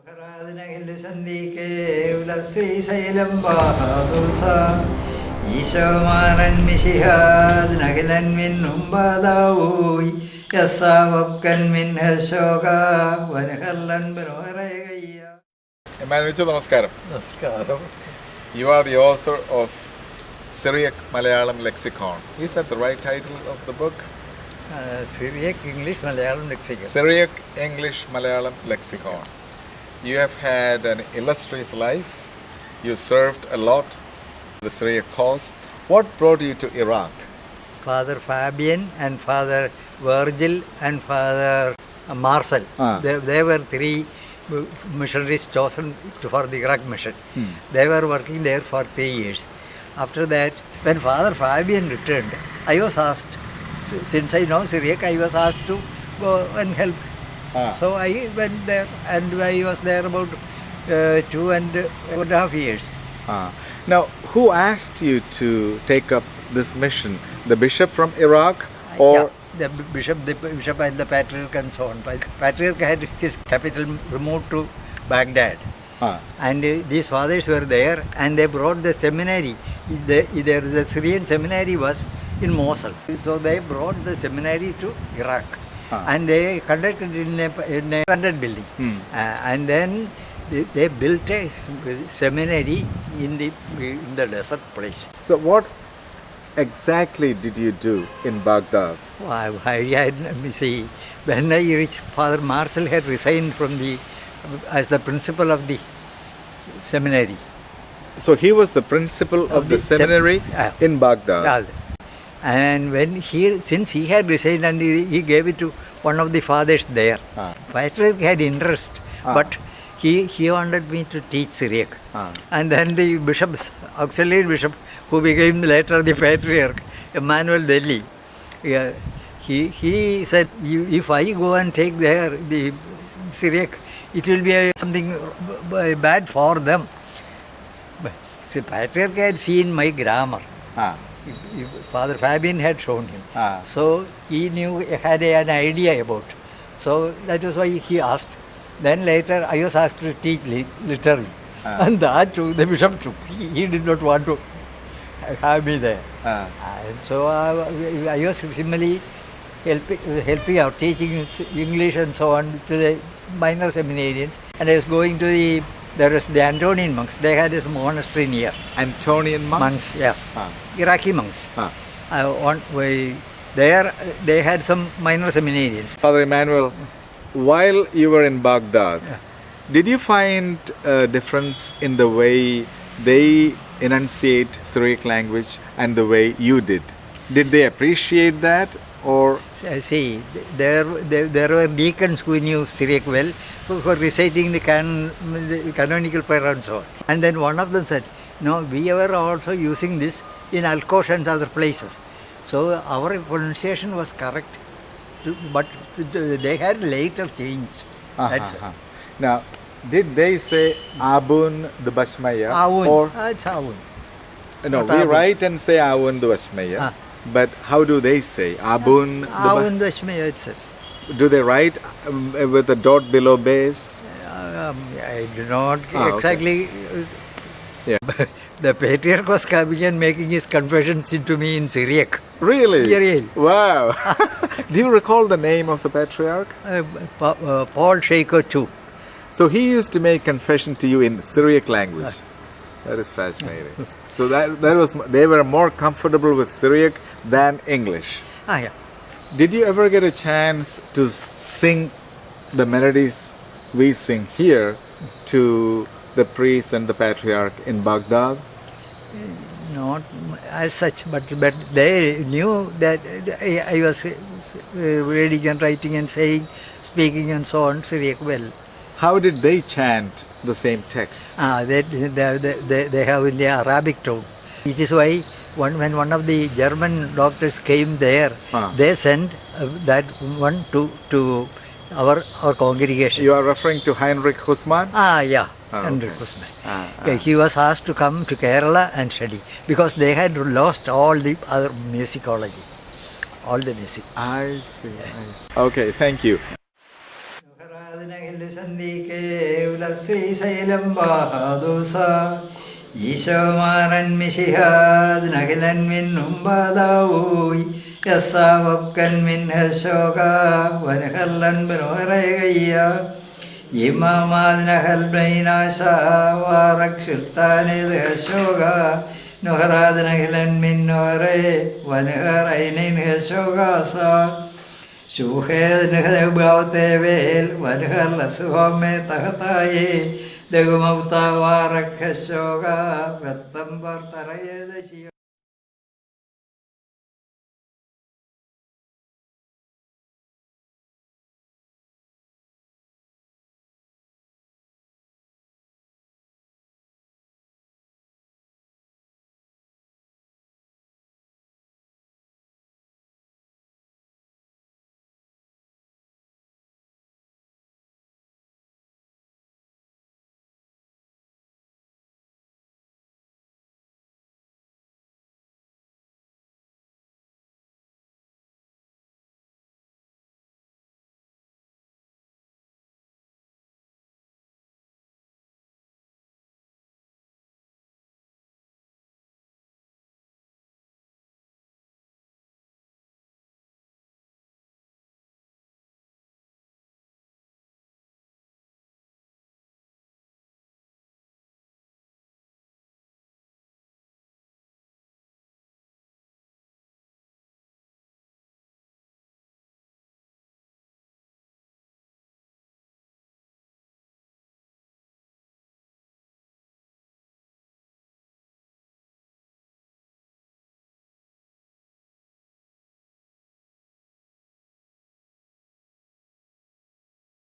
Emmanuel, namaskaram. Namaskaram. You are the author of Syriac Malayalam Lexicon. Is that the right title of the book? Syriac English Malayalam Lexicon. Syriac English Malayalam Lexicon. You have had an illustrious life. You served a lot the Syriac cause. What brought you to Iraq? Father Fabian and Father Virgil and Father Marcel. They were three missionaries chosen for the Iraq mission. They were working there for 3 years. After that, when Father Fabian returned, I was asked, since I know Syriac, I was asked to go and help. So I went there and I was there about 2.5 years. Now, who asked you to take up this mission? The bishop from Iraq or? Yeah, the bishop and the patriarch and so on. Patriarch had his capital removed to Baghdad. And these fathers were there and they brought the seminary. The Syrian seminary was in Mosul. So they brought the seminary to Iraq. And they conducted in a convent building. And then they built a seminary in the desert place. So what exactly did you do in Baghdad? When I reached, Father Marcel had resigned from as the principal of the seminary. So he was the principal of the seminary in Baghdad. And since he had resigned and he gave it to one of the fathers there, Patriarch had interest, but he wanted me to teach Syriac. And then the auxiliary bishop, who became later the Patriarch, Emmanuel Thelly, he said, if I go and take there the Syriac, it will be something bad for them. But the Patriarch had seen my grammar. Father Fabian had shown him. So he had an idea about. So that was why he asked. Then later I was asked to teach literary. And that too, the bishop took. He did not want to have me there. And so I was similarly helping out, teaching English and so on to the minor seminarians. And I was going to there was the Antonian monks. They had this monastery near. Antonian monks? Yeah. Iraqi monks. There they had some minor seminarians. Father Emmanuel, while you were in Baghdad, did you find a difference in the way they enunciate Syriac language and the way you did? Did they appreciate that or? See, there were deacons who knew Syriac well, who were reciting the canonical prayer and so on. And then one of them said, no, we were also using this in Alkosh and other places. So our pronunciation was correct, but they had later changed. Now, did they say Abun the Bashmaya? Awun. Or It's Awun. No, we write and say Awun the Bashmaya. But how do they say? Abun the Bashmaya itself. Do they write with a dot below base? I do not exactly. Yeah. The Patriarch was coming and making his confessions into me in Syriac. Really? Yeah. Wow. Do you recall the name of the Patriarch? Paul Shaker too. So he used to make confession to you in Syriac language. That is fascinating. So they were more comfortable with Syriac than English. Yeah. Did you ever get a chance to sing the melodies we sing here to the priest and the patriarch in Baghdad? Not as such, but they knew that I was reading and writing and speaking and so on Syriac well. How did they chant the same text? They have in the Arabic tone. It is why when one of the German doctors came there, they sent that one to our congregation. You are referring to Heinrich Hussmann? Yeah. Heinrich Hussmann. He was asked to come to Kerala and study because they had lost all the other musicology, all the music. I see. Okay, thank you. സന്ധിക്കേ ഉലശ്രീശൈലം ബാദൂസ ഈശോമാരൻ മിശിഹാദ് നഹിലൻ മിന്നുംബാദാവൂയ് യസ്സാവക്കൻ മിൻഹശോക വനഹല്ലൻ ബനോരയയ്യ ഇമാമാദ് നഹൽ ബൈനാശ വാറക്ഷുൽത്താനേത് ഹശോക നുഹറാദ് നഹിലൻ മിന്നോരെ വനഹറൈനൈൻ ഹശോകാസ ശൂഹേദ് നഹബാവത്തെ Vel വനഹൽ അസുഹോമേ തഹതായേ ലഘുമൗത്താവാറക്ഷോക വ്യത്തം വാർത്തറയേത് ശിയോ